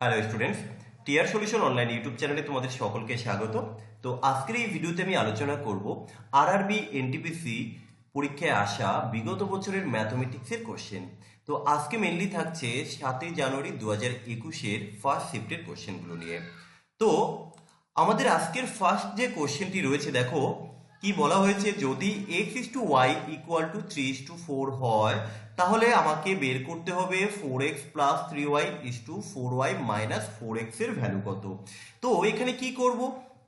Hello students, TR solution online YouTube চ্যানেলে তোমাদের সকলকে স্বাগত। তো আজকের এই ভিডিওতে আমি আলোচনা করব আরআরবি এনটিপিসি পরীক্ষায় আসা বিগত বছরের ম্যাথমেটিক্সের কোশ্চেন। তো আজকে মেনলি থাকছে 7 জানুয়ারি 2021-এর ফার্স্ট শিফটের কোশ্চেনগুলো নিয়ে। তো আমাদের আজকের ফার্স্ট যে কোশ্চেনটি রয়েছে, দেখো কি বলা হয়েছে, যদি x/y = 3:4 হয় তাহলে আমাকে বের করতে হবে 4x + 3y = 4y - 4x এর ভ্যালু কত। তো এখানে কি করব,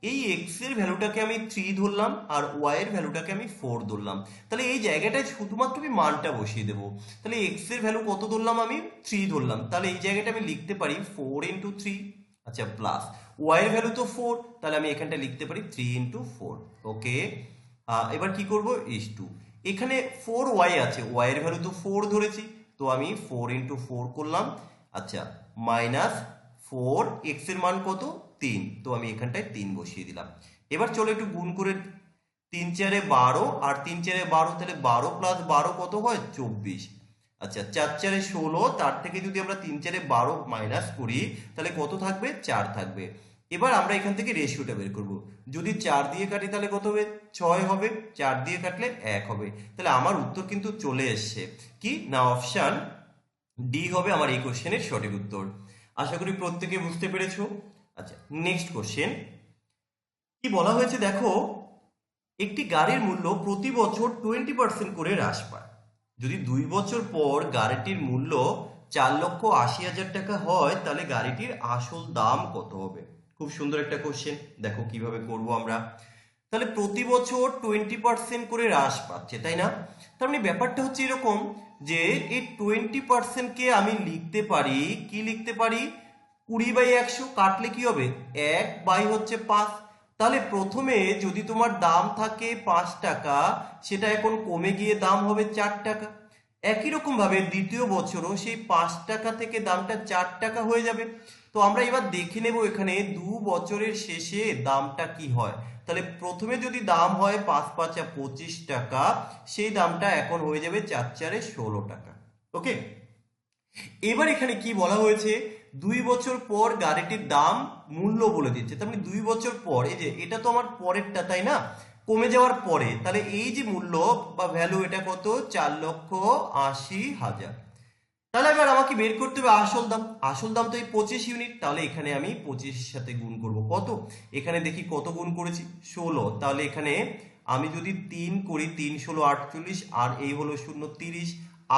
এই x এর ভ্যালুটাকে আমি 3 ধরলাম আর y এর ভ্যালুটাকে আমি 4 ধরলাম। তাহলে এই জায়গাটায় শুধুমাত্র আমি মানটা বসিয়ে দেবো। তাহলে x এর ভ্যালু কত ধরলাম, আমি 3 ধরলাম। তাহলে এই জায়গাটা আমি লিখতে পারি 4 × 3, আচ্ছা, প্লাস y এর ভ্যালু তো 4, তাহলে আমি এখানটা লিখতে পারি 3 × 4। ওকে, এবার কি করব, = এখানে 4y আছে, y এর ভ্যালু তো 4 ধরেছি, তো আমি 4 × 4 করলাম। আচ্ছা, -4, x এর মান কত, 3, তো আমি এখানটায় 3 বসিয়ে দিলাম। এবার চলো একটু গুণ করে, 3 × 4 = 12 আর 3 × 4 = 12, তাহলে 12 + 12 কত হয়, 24। আচ্ছা, 4 × 4 = 16, তার থেকে যদি আমরা 3 × 4 = 12 মাইনাস করি তাহলে কত থাকবে, 4 থাকবে। এবার আমরা এখান থেকে রেশিওটা বের করব। যদি 4 দিয়ে কাটি তাহলে কত হবে, 6 হবে, 4 দিয়ে কাটলে 1 হবে। তাহলে আমার উত্তর কিন্তু চলে এসছে, কি না, অপশান ডি হবে আমার এই কোশ্চেনের সঠিক উত্তর। আশা করি প্রত্যেকে বুঝতে পেরেছো। আচ্ছা, নেক্সট কোশ্চেন কি বলা হয়েছে, দেখো একটি গাড়ির মূল্য প্রতি বছর 20% করে হ্রাস পায়। যদি 2 বছর পর গাড়িটির মূল্য 4,80,000 টাকা হয় তাহলে গাড়িটির আসল দাম কত হবে। খুব সুন্দর একটা কোশ্চেন, দেখো কিভাবে করব আমরা। তাহলে প্রতি বছর 20% করে হ্রাস পাচ্ছে, তাই না? তার মানে ব্যাপারটা হচ্ছে এরকম যে এই 20%কে আমি লিখতে পারি, কি লিখতে পারি, 20/100 কাটলে কি হবে, 1/5। তাহলে প্রথমে যদি তোমার দাম থাকে 5 টাকা, সেটা এখন কমে গিয়ে দাম হবে 4 টাকা। একই রকম ভাবে দ্বিতীয় বছরও সেই 5 টাকা থেকে দামটা 4 টাকা হয়ে যাবে। তো আমরা এবার দেখে নেব এখানে 2 বছরের শেষে দামটা কি হয়। তাহলে প্রথমে যদি দাম হয় 5 × 5 = 25 টাকা, সেই দামটা এখন হয়ে যাবে 4 × 4 = 16 টাকা। ওকে, এবার এখানে কি বলা হয়েছে, 2 বছর পর গাড়িটির দাম মূল্য বলে দিচ্ছে। তার মানে 2 বছর পর, এই যে এটা তো আমার পরেরটা, তাই না, কমে যাওয়ার পরে, তাহলে এই যে মূল্য বা ভ্যালু, এটা কত, 4,80,000। তাহলে এবার আমাকে বের করতে হবে আসল দাম। আসল দাম তো এই 25 ইউনিট, তাহলে এখানে আমি 25 এর সাথে গুণ করব কত, এখানে দেখি কত গুণ করেছি, 16। তাহলে এখানে আমি যদি 3 করি, 3 × 16 = 48, আর এই হলো 0, 30,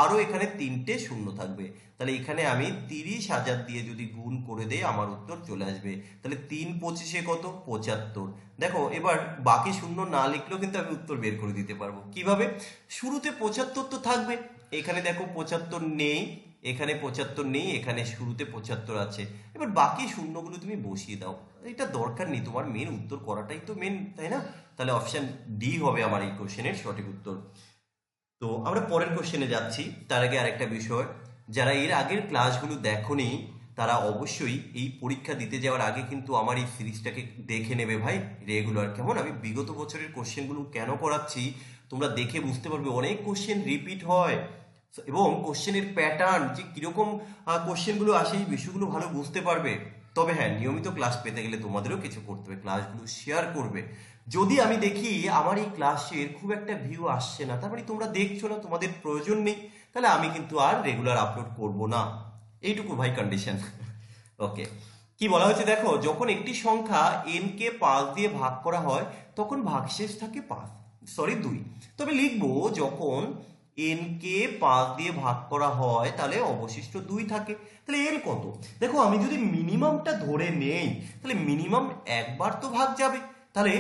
আরও এখানে 3টে শূন্য থাকবে। তাহলে এখানে আমি 30,000 দিয়ে যদি গুণ করে দেই আমার উত্তর চলে আসবে। তাহলে 3 × 25 কত, 75। দেখো এবার বাকি শূন্য না লিখলেও কিন্তু আমি উত্তর বের করে দিতে পারবো। কিভাবে, শুরুতে 75 তো থাকবে, এখানে দেখো 75 নেই, এখানে 75 নেই, এখানে শুরুতে 75 আছে। এবার বাকি শূন্যগুলো তুমি বসিয়ে দাও, এটা দরকার নেই, তোমার মেন উত্তর করাটাই তো মেন, তাই না? তাহলে অপশন ডি হবে আমার এই কোশ্চেনের সঠিক উত্তর। তো আমরা পরের কোশ্চেনে যাচ্ছি, তার আগে আরেকটা বিষয়, যারা এর আগের ক্লাসগুলো দেখোনি তারা অবশ্যই এই পরীক্ষা দিতে যাওয়ার আগে কিন্তু আমার এই সিরিজটাকে দেখে নেবে ভাই, রেগুলার। কেমন, আমি বিগত বছরের কোশ্চেনগুলো কেন করাচ্ছি তোমরা দেখে বুঝতে পারবে, অনেক কোশ্চেন রিপিট হয় এবং কোশ্চেনের প্যাটার্ন যে কিরকম কোশ্চেনগুলো আসে, এই বিষয়গুলো ভালো বুঝতে পারবে। তবে হ্যাঁ, নিয়মিত ক্লাস পেতে গেলে তোমাদেরও কিছু করতে হবে, ক্লাসগুলো শেয়ার করবে। যদি আমি দেখি আমার এই ক্লাসের খুব একটা ভিউ আসছে না, তার মানে তোমরা দেখছো না, তোমাদের প্রয়োজন নেই, তাহলে আমি কিন্তু আর রেগুলার আপলোড করব না, এইটুকু ভাই কন্ডিশন। ওকে, কি বলা হয়েছে, দেখো যখন একটি সংখ্যা n কে 5 দিয়ে ভাগ করা হয় তখন ভাগশেষ থাকে 2। তবে লিখবো যখন n কে 5 দিয়ে ভাগ করা হয় তাহলে অবশিষ্ট 2 থাকে। তাহলে n কত, দেখো আমি যদি মিনিমামটা ধরে নেই তাহলে মিনিমাম একবার তো ভাগ যাবে। তাহলে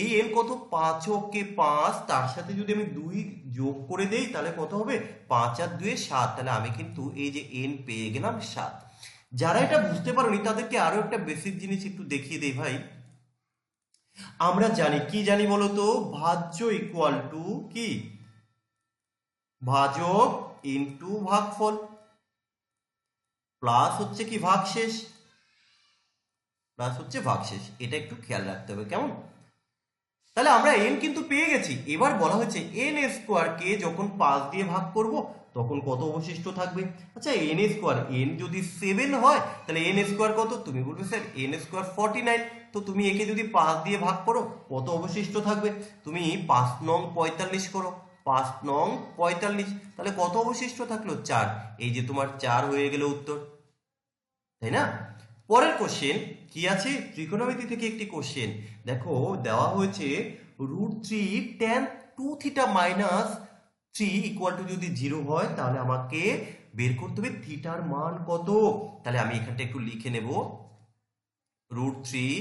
এই n কত, 5 × 5, তার সাথে যদি আমি 2 যোগ করে দেই তাহলে কত হবে, 5 আর 2 = 7। তাহলে আমি কিন্তু এই যে n পেয়ে গেলাম 7। যারা এটা বুঝতে পারোনি তাদেরকে আরো একটা বেসিক জিনিস একটু দেখিয়ে দেই ভাই। আমরা জানি, কি জানি বলতো, ভাজ্য ইকুয়াল টু কি, ভাজক ইনটু ভাগফল, প্লাস হচ্ছে কি ভাগশেষ, প্লাস হচ্ছে ভাগশেষ, এটা একটু খেয়াল রাখতে হবে, কেমন? তাহলে আমরা n কিন্তু পেয়ে গেছি। এবার বলা হয়েছে n² কে যখন 5 দিয়ে ভাগ করব তখন কত অবশিষ্ট থাকবে? আচ্ছা এন স্কোয়ার, এন যদি 7 হয় তাহলে এন স্কোয়ার কত? তুমি বলবে স্যার এন স্কোয়ার 49। তো তুমি একে যদি 5 দিয়ে ভাগ করো কত অবশিষ্ট থাকবে? তুমি 5 নং 45 করো, 5 নং 45, তাহলে কত অবশিষ্ট থাকলো? 4। এই যে তোমার 4 হয়ে গেল উত্তর, তাই না? পরের কোশ্চেন কি আছে? ত্রিকোণমিতি থেকে একটি কোশ্চেন দেখো, দেওয়া হয়েছে √3 tan 2 theta minus 3 equal to যদি 0 হয় তাহলে আমাকে বের করতে হবে থিটার মান কত। তাহলে আমি এখানটা একটু লিখে নেব, √3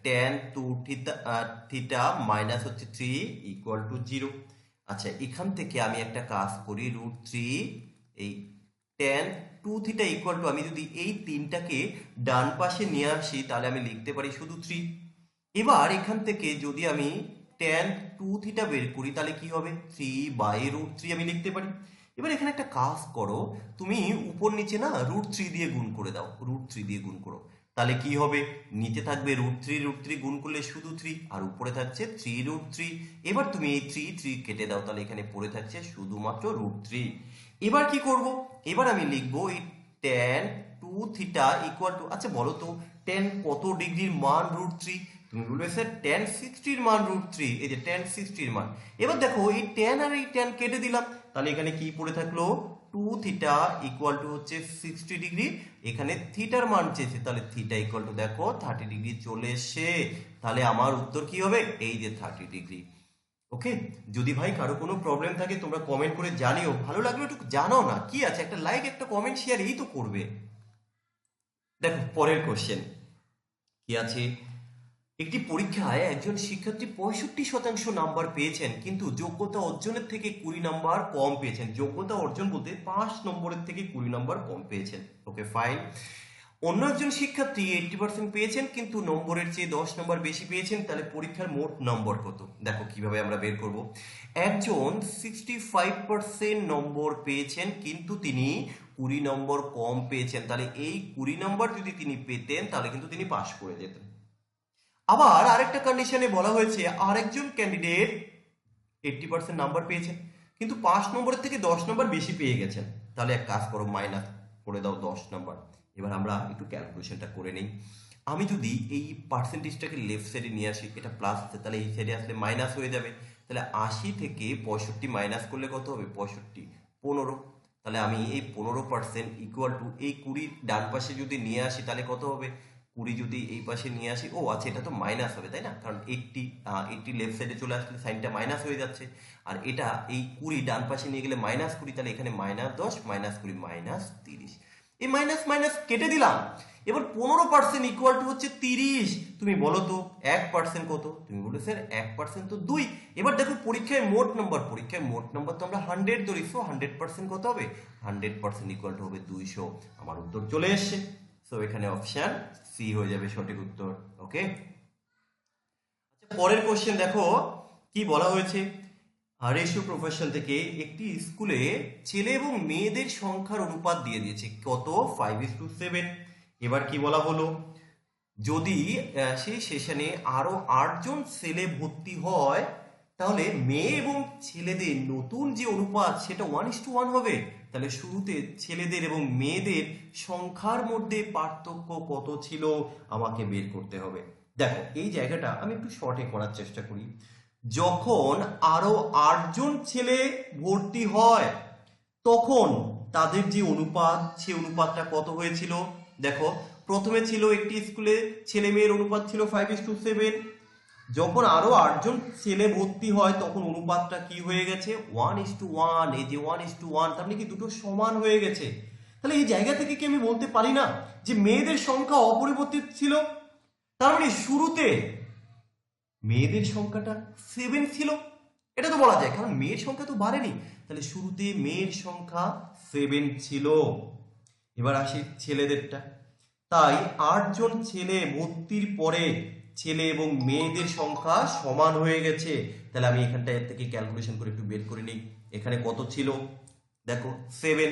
tan 2 থিটা মাইনাস হচ্ছে 3 ইকুয়াল টু 0। আচ্ছা এখান থেকে আমি একটা কাজ করি, √3 এই tan 2 থিটা ইকুয়াল টু, আমি যদি এই 3টাকে ডান পাশে নিয়ে আসি তাহলে আমি লিখতে পারি শুধু 3। এবার এখান থেকে যদি আমি tan 2 থিটা বের করি তাহলে কি হবে? 3/√3 আমি লিখতে পারি। এবার এখানে একটা কাজ করো, তুমি উপর নিচে না √3 দিয়ে গুণ করে দাও, √3 দিয়ে গুণ করো, তাহলে কি হবে? নিচে থাকবে √3 গুণ করলে শুধু 3, আর উপরে থাকছে 3√3। এবার তুমি এই 3 কেটে দাও, তাহলে এখানে পড়ে থাকছে শুধুমাত্র √3। এবার কি করব? এবার আমি লিখবো এই tan 2 থিটা ইকুয়াল টু, আচ্ছা বলো তো tan কত ডিগ্রির মান √3? তুমি বলবে স্যার tan 60 মান √3, এই যে tan 60 মান। এবার দেখো এই tan আর এই tan কেটে দিলাম, তাহলে এখানে কি পড়ে থাকলো? 2 থিটা ইকুয়াল টু হচ্ছে 60 ডিগ্রি, এখানে থিটার মান চেয়েছে, তাহলে থিটা ইকুয়াল টু দেখো 30 ডিগ্রি চলে এসে, তাহলে আমার উত্তর কি হবে? এই যে 30 ডিগ্রি। ওকে, যদি ভাই কারো কোনো প্রবলেম থাকে তোমরা কমেন্ট করে জানিও, ভালো লাগলো একটু জানাও না, কি আছে, একটা লাইক একটা কমেন্ট শেয়ার এই তো করবে। দেখো পরের কোশ্চেন কি আছে, একটি পরীক্ষায় একজন শিক্ষার্থী 65% নাম্বার পেয়েছেন কিন্তু যোগ্যতা অর্জনের থেকে 20 নাম্বার কম পেয়েছেন। যোগ্যতা অর্জন বলতে 5 নম্বরের থেকে 20 নাম্বার কম পেয়েছেন। Okay fine. অন্য একজন শিক্ষার্থী 80% পেয়েছেন কিন্তু নম্বরের চেয়ে 10 নম্বর বেশি পেয়েছেন, তাহলে পরীক্ষার মোট নম্বর কত? দেখো কিভাবে আমরা বের করব। একজন 65% নম্বর পেয়েছেন কিন্তু তিনি 20 নম্বর কম পেয়েছেন, তাহলে এই 20 নম্বর যদি তিনি পেতেন তাহলে কিন্তু তিনি পাশ করে যেতেন। আবার আরেকটা কন্ডিশনে বলা হয়েছে আরেকজন ক্যান্ডিডেট 80% নাম্বার পেয়েছেন কিন্তু 5 নম্বরের থেকে 10 নম্বর বেশি পেয়ে গেছেন, তাহলে এক কাজ করো মাইনাস করে দাও 10 নম্বর। এবার আমরা একটু ক্যালকুলেশনটা করে নিই। আমি যদি এই পার্সেন্টেজটাকে লেফট সাইডে নিয়ে আসি, এটা প্লাস আছে তাহলে এই সাইডে আসলে মাইনাস হয়ে যাবে, তাহলে 80 থেকে 65 মাইনাস করলে কত হবে? 65 15, তাহলে আমি এই 15% ইকুয়াল টু এই 20 ডান পাশে যদি নিয়ে আসি তাহলে কত হবে? 20 যদি এই পাশে নিয়ে আসি, ও আচ্ছা এটা তো মাইনাস হবে তাই না, কারণ 80 লেফট সাইডে চলে আসলে সাইনটা মাইনাস হয়ে যাচ্ছে, আর এটা এই 20 ডান পাশে নিয়ে গেলে -20, তাহলে এখানে -10 -20 -30, এই মাইনাস মাইনাস কেটে দিলাম। এবার 15% ইকুয়াল টু হচ্ছে 30। তুমি বলো তো 1% কত? তুমি বলো স্যার 1% তো 2। এবার দেখো পরীক্ষায় মোট নাম্বার তো আমরা 100 ধরি, সো 100% কত হবে? 100% ইকুয়াল টু হবে 200। আমার উত্তর চলে এসছে, সো এখানে অপশন সি হয়ে যাবে সঠিক উত্তর। ওকে, আচ্ছা পরের কোশ্চেন দেখো কি বলা হয়েছে, রেশিও প্রফেশন থেকে একটি স্কুলে ছেলে এবং মেয়েদের সংখ্যার অনুপাত দিয়ে দিয়েছে কত? 5:7। এবার কি বলা হলো, যদি সেই সেশনে আরো 8 জন ছেলে ভর্তি হয় তাহলে মেয়ে এবং ছেলেদের নতুন যে অনুপাত সেটা 1:1 হবে। তাহলে শুরুতে ছেলেদের এবং মেয়েদের সংখ্যার মধ্যে পার্থক্য কত ছিল আমাকে বের করতে হবে। দেখো এই জায়গাটা আমি একটু শর্টে করার চেষ্টা করি। যখন আরো 8 জন ছেলে ভর্তি হয় তখন তাদের যে অনুপাত সে অনুপাতটা কত হয়েছিল? দেখো প্রথমে ছিল একটি স্কুলে ছেলে মেয়ের অনুপাত ছিল 5:7, যখন আরো 8 জন ছেলে ভর্তি হয় তখন অনুপাতটা কি হয়ে গেছে? 1:1। এই যে 1:1 তার মানে কি দুটো সমান হয়ে গেছে। তাহলে এই জায়গা থেকে কি আমি বলতে পারি না যে মেয়েদের সংখ্যা অপরিবর্তিত ছিল? তার মানে শুরুতে মেয়েদের সংখ্যাটা 7 ছিল, এটা তো বলা যায় কারণ মেয়ের সংখ্যা তো বাড়েনি, তাহলে শুরুতে মেয়ের সংখ্যা 7 ছিল। এবার আসি ছেলেদেরটা, তাই 8 জন ছেলে ভর্তির পরে ছেলে এবং মেয়েদের সংখ্যা সমান হয়ে গেছে। তাহলে আমি এখানটা এর থেকে ক্যালকুলেশন করে একটু বের করে নিই, এখানে কত ছিল? দেখো 7,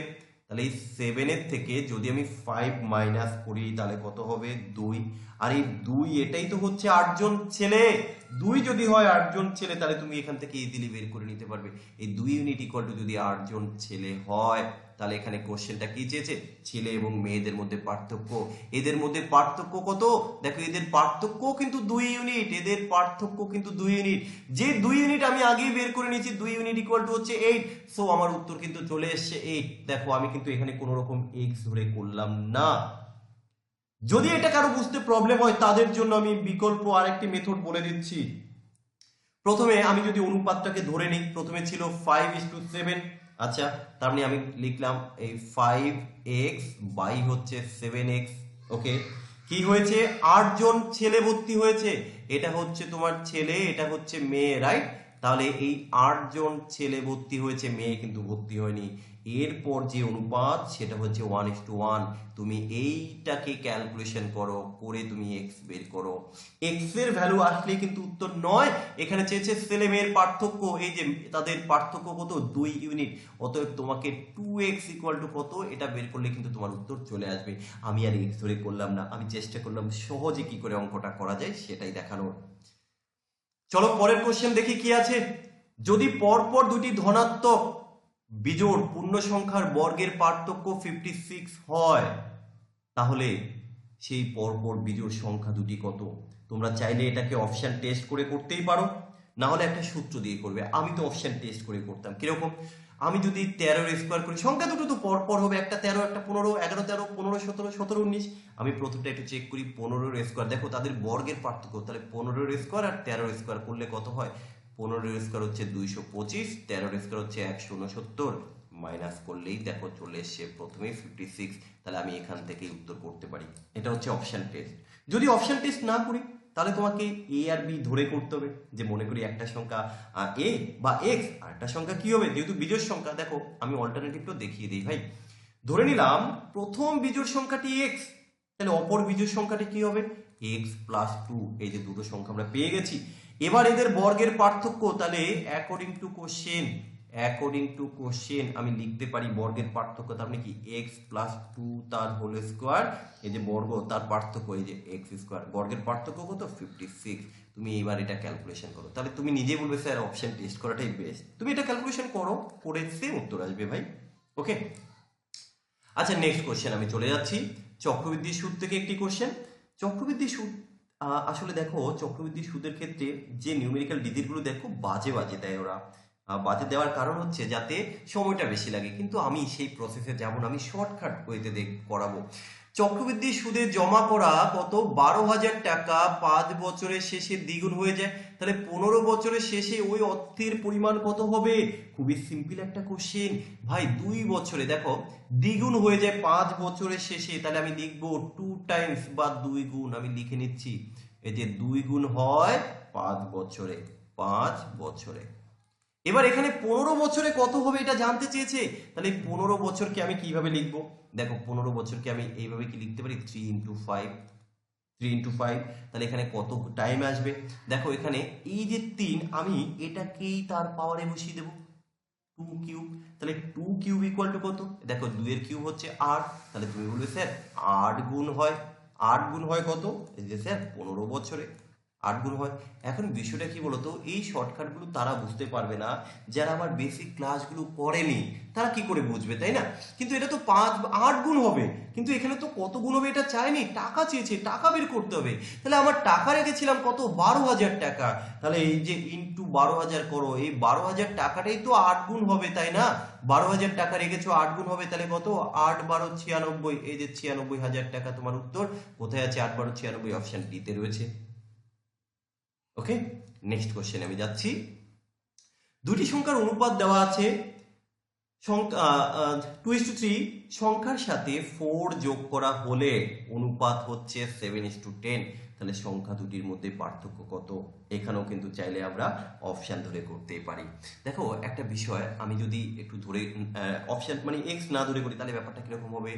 তাহলে এই 7 এর থেকে যদি আমি 5 মাইনাস করি তাহলে কত হবে 2। আর এই 2 এটাই তো হচ্ছে 8 জন ছেলে। 2 যদি হয় 8 জন ছেলে তাহলে তুমি এখান থেকে ইজিলি বের করে নিতে পারবে এই 2 ইউনিট ইকুয়াল টু যদি 8 জন ছেলে হয় তাহলে এখানে কোশ্চেনটা কি চেয়েছে, ছেলে এবং মেয়েদের মধ্যে পার্থক্য। এদের মধ্যে পার্থক্য কত, দেখো এদের পার্থক্য কিন্তু 2 ইউনিট, এদের পার্থক্য কিন্তু 2 ইউনিট। যে 2 ইউনিট আমি আগেই বের করে নিয়েছি, 2 ইউনিট ইকুয়াল টু হচ্ছে 8। সো আমার উত্তর কিন্তু চলে এসেছে 8। দেখো আমি কিন্তু এখানে কোনো রকম এক্স ধরে করলাম না। যদি এটা কারো বুঝতে প্রবলেম হয় তাদের জন্য আমি বিকল্প আরেকটি মেথড বলে দিচ্ছি। প্রথমে আমি যদি অনুপাতটাকে ধরে নিই, প্রথমে ছিল 5:7। আচ্ছা, তার মানে আমি লিখলাম এই 5x বাই হচ্ছে 7x। ওকে, কি হয়েছে, 8 জন ছেলে ভর্তি হয়েছে। এটা হচ্ছে তোমার ছেলে, এটা হচ্ছে মেয়ে, রাইট? তাহলে এই 8 জন ছেলে ভর্তি হয়েছে, মেয়ে কিন্তু ভর্তি হয়নি। এরপর যে অনুপাত সেটা হচ্ছে 1:1। তুমি এইটাকে ক্যালকুলেশন করো, করে তুমি এক্স বের করো। এক্স এর ভ্যালু আসলে কিন্তু উত্তর নয়, এখানে চেয়েছে ছেলে মেয়ের পার্থক্য। এই যে তাদের পার্থক্য কত, 2 ইউনিট। অতএব তোমাকে 2x ইকুয়াল টু কত এটা বের করলে কিন্তু তোমার উত্তর চলে আসবে। আমি আর এক্স ধরে করলাম না, আমি চেষ্টা করলাম সহজে কি করে অঙ্কটা করা যায় সেটাই দেখানোর। চলো পরের কোশ্চেন দেখি কি আছে। যদি পরপর দুটি ধনাত্মক বিজোড় পূর্ণ সংখ্যার বর্গের পার্থক্য 56 হয় তাহলে সেই পরপর বিজোড় সংখ্যা দুটি কত? তোমরা চাইলে এটাকে অপশন টেস্ট করে করতেই পারো, না হলে একটা সূত্র দিয়ে করবে। আমি তো অপশন টেস্ট করে করতাম। কিরকম, আমি যদি 13 স্কোয়ার করি, সংখ্যা দুটো তো পরপর হবে, একটা 13 একটা 15, 11 13 15 17 17 19। আমি প্রথমটা একটু চেক করি, 15 স্কোয়ার, দেখো তাদের বর্গের পার্থক্য, তাহলে 15 স্কোয়ার আর 13 স্কোয়ার করলে কত হয়, 15 স্কোয়ার হচ্ছে 225, 13 স্কোয়ার হচ্ছে 169, মাইনাস করলেই দেখো চলে এসছে প্রথমে 56। তাহলে আমি এখান থেকেই উত্তর করতে পারি। এটা হচ্ছে অপশন টেস্ট। যদি অপশন টেস্ট না করি তাহলে তোমাকে এ আর বি ধরে করতে হবে। যে মনে করি একটা সংখ্যা এ বা এক্স, আর একটা সংখ্যা কি হবে, যেহেতু বিজোড় সংখ্যা, দেখো আমি অল্টারনেটিভটা দেখিয়ে দিই ভাই। ধরে নিলাম প্রথম বিজোড় সংখ্যাটি এক্স, তাহলে অপর বিজোড় সংখ্যাটি কি হবে, এক্স প্লাস 2। এই যে দুটো সংখ্যা আমরা পেয়ে গেছি। এবার এদের বর্গের পার্থক্য, তাহলে অ্যাকর্ডিং টু কোশ্চেন আমি লিখতে পারি বর্গের পার্থক্য, তার মানে কি এক্স প্লাস 2 তার হোল স্কোয়ার, এই যে বর্গ তার পার্থক্য এই যে এক্স স্কোয়ার, বর্গের পার্থক্য কত 56। তুমি এবার এটা ক্যালকুলেশন করো, তাহলে তুমি নিজে বলবে স্যার অপশন টেস্ট করাটাই বেস্ট। তুমি এটা ক্যালকুলেশন করো, করে সেম উত্তর আসবে ভাই। ওকে, আচ্ছা নেক্সট কোশ্চেন আমি চলে যাচ্ছি। চক্রবৃদ্ধি সুদ থেকে একটি কোশ্চেন। চক্রবৃদ্ধি সুদ আসলে দেখো চক্রবৃদ্ধি সুদের ক্ষেত্রে যে নিউমেরিক্যাল ডিজিটগুলো দেখো বাজে বাজে দেয় ওরা। বাজে দেওয়ার কারণ হচ্ছে যাতে সময়টা বেশি লাগে, কিন্তু আমি সেই প্রসেসে যাব না, আমি শর্টকাট ওয়েতে করাবো। চক্রবৃদ্ধি সুদে জমা করা কত 12,000 টাকা 5 বছরের শেষে দ্বিগুণ হয়ে যায়, তাহলে 15 বছরের শেষে ওই অর্থের পরিমাণ কত হবে? খুবই সিম্পল একটা কোশ্চেন ভাই। 2 বছরে দেখো দ্বিগুণ হয়ে যায় 5 বছরের শেষে, তাহলে আমি লিখবো 2 টাইমস বা 2 গুণ, আমি লিখে নিচ্ছি এই যে 2 গুণ হয় 5 বছরে, 5 বছরে। এবার এখানে 15 বছরে কত হবে এটা জানতে চেয়েছে, তাহলে 15 বছরকে আমি কিভাবে লিখবো, দেখো 15 বছরকে আমি এইভাবে কি লিখতে পারি, 3 ইন্টু 5, 3 ইন্টু 5, তাহলে এখানে কত টাইম আসবে, দেখো এখানে এই যে 3 আমি এটাকেই তার পাওয়ারে বসিয়ে দেবো 2 কিউব, তাহলে 2 কিউব ইকুয়াল টু কত, দেখো 2 এর কিউব হচ্ছে 8, তাহলে তুমি বলবে স্যার 8 গুণ হয়, 8 গুণ হয় কত, এই যে স্যার 15 বছরে 8 গুণ হয়। এখন বিষয়টা কি বলতো, এই শর্টকাটগুলো তারা বুঝতে পারবে না যারা আমার বেসিক ক্লাসগুলো করেনি, তারা কি করে বুঝবে, তাই না? কিন্তু এটা তো 8 গুণ হবে, কিন্তু এখানে তো কত গুণ হবে এটা চাইনি, টাকা চেয়েছে, টাকা বের করতে হবে। তাহলে আমার টাকা রেখেছিলাম কত 12,000 টাকা, তাহলে এই যে ইন্টু 12,000 করো, এই 12,000 টাকাটাই তো 8 গুণ হবে, তাই না? 12,000 টাকা রেখেছো 8 গুণ হবে, তাহলে কত 8 12 96, এই যে 96,000 টাকা তোমার উত্তর। কোথায় আছে 8 12 96? অপশন ডি তে রয়েছে। ওকে, নেক্সট কোশ্চেন আমি যাচ্ছি। দুটি সংখ্যার অনুপাত দেওয়া আছে 2:3, সংখ্যার সাথে 4 যোগ করা হলে অনুপাত হচ্ছে 7:10, তাহলে সংখ্যা দুটির মধ্যে পার্থক্য কত? এখানেও কিন্তু চাইলে আমরা অপশন ধরে করতেই পারি। দেখো একটা বিষয়, আমি যদি একটু ধরে অপশন মানে এক্স না ধরে করি তাহলে ব্যাপারটা কিরকম হবে,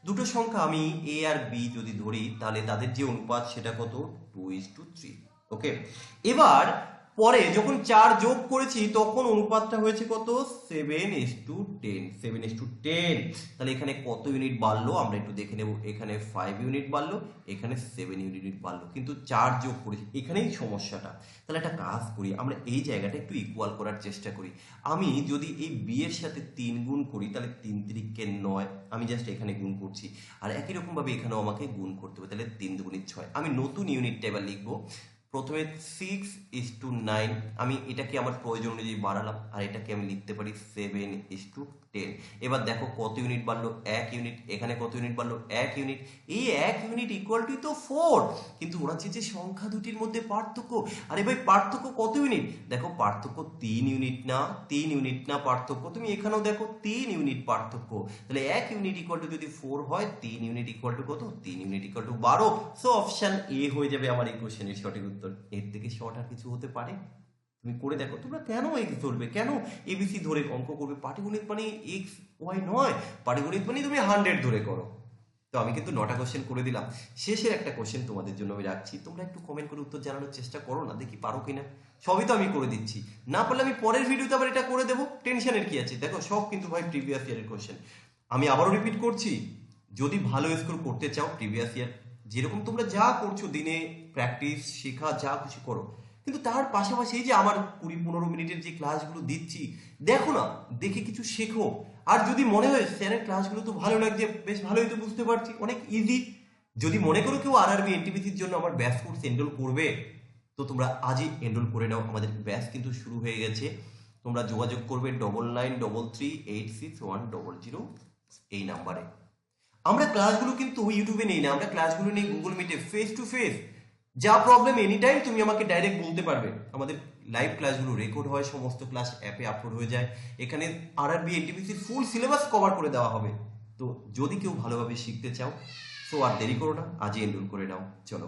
দুটো সংখ্যা আমি এ আর বি যদি ধরি তাহলে তাদের যে অনুপাত সেটা কত 2:3। ওকে, এবার পরে যখন 4 যোগ করেছি তখন অনুপাতটা হয়েছে কত 7:10 7:10। তাহলে এখানে কত ইউনিট বাড়লো আমরা একটু দেখে নেব। এখানে 5 ইউনিট বাড়লো, এখানে 7 ইউনিট বাড়লো, কিন্তু 4 যোগ করেছি, এখানেই সমস্যাটা। তাহলে একটা কাজ করি, আমরা এই জায়গাটা একটু ইকুয়াল করার চেষ্টা করি। আমি যদি এই বি এর সাথে 3 গুণ করি তাহলে 3 3 9, আমি জাস্ট এখানে গুণ করছি। আর একই রকম ভাবে এখানেও আমাকে গুণ করতে হবে, তাহলে 3 2 6। আমি নতুন ইউনিট টেবিল লিখবো। প্রথমে 6:9, আমি এটাকে আমার প্রয়োজন অনুযায়ী বাড়ালাম, আর এটাকে আমি লিখতে পারি 7:10। এবার দেখো কত ইউনিট বাড়লো, 1 ইউনিট। এখানে কত ইউনিট বাড়লো, 1 ইউনিট। এই 1 ইউনিট ইকুয়াল টু তো 4, কিন্তু ওরা যে সংখ্যা দুটির মধ্যে পার্থক্য, আরে ভাই পার্থক্য কত ইউনিট, দেখো পার্থক্য 3 ইউনিট না, 3 ইউনিট না পার্থক্য, তুমি এখানেও দেখো 3 ইউনিট পার্থক্য। তাহলে 1 ইউনিট ইকুয়াল টু যদি 4 হয়, 3 ইউনিট ইকুয়াল টু কত, 3 unit equal to 12। So option A হয়ে যাবে আমার এই কোশ্চেনের সঠিক উত্তর। এর থেকে শর্ট আর কিছু হতে পারে? তুমি করে দেখো। তোমরা কেন এক্স ধরবে, কেন এবিসি ধরে অঙ্ক করবে? পাটিগণিত মানে এক্স ওয়াই নয়, পাটিগণিত মানে তুমি 100 ধরে করো। তো আমি কিন্তু 9টা কোশ্চেন করে দিলাম, শেষের একটা কোশ্চেন তোমাদের জন্য আমি রাখছি, তোমরা একটু কমেন্ট করে উত্তর জানানোর চেষ্টা করো না, দেখি পারো কিনা। সবই তো আমি করে দিচ্ছি, না পারলে আমি পরের ভিডিওতে আবার এটা করে দেবো, টেনশনের কি আছে? দেখো সব কিন্তু ভাই প্রিভিয়াস ইয়ারের কোশ্চেন। আমি আবারও রিপিট করছি, যদি ভালো স্কোর করতে চাও প্রিভিয়াস ইয়ার যেরকম তোমরা যা করছো দিনে প্র্যাকটিস শেখা যা কিছু করো, কিন্তু তার পাশাপাশি এই যে আমার 20-15 মিনিটের যে ক্লাসগুলো দিচ্ছি, দেখো না, দেখে কিছু শেখো। আর যদি মনে হয় স্যারের ক্লাসগুলো তো ভালো লাগছে, বেশ ভালোই তো বুঝতে পারছি, অনেক ইজি, যদি মনে করো কেউ আরআরবি এনটিপিসির জন্য আমার ব্যাচ কোর্স এনরোল করবে, তো তোমরা আজই এনরোল করে নাও। আমাদের ব্যাচ কিন্তু শুরু হয়ে গেছে। তোমরা যোগাযোগ করবে 9933861000 এই নাম্বারে। আমরা ক্লাসগুলো কিন্তু ইউটিউবে নেই না, আমরা ক্লাসগুলো নেই গুগল মিটে, ফেস টু ফেস। যা প্রবলেম এনি টাইম তুমি আমাকে ডাইরেক্ট বলতে পারবে। আমাদের লাইভ ক্লাসগুলো রেকর্ড হয়, সমস্ত ক্লাস অ্যাপে আপলোড হয়ে যায়। এখানে আরআরবি এনটিপিসির ফুল সিলেবাস কভার করে দেওয়া হবে। তো যদি কেউ ভালোভাবে শিখতে চাও, তো আর দেরি করো না, আজই এনরোল করে নাও। চলো।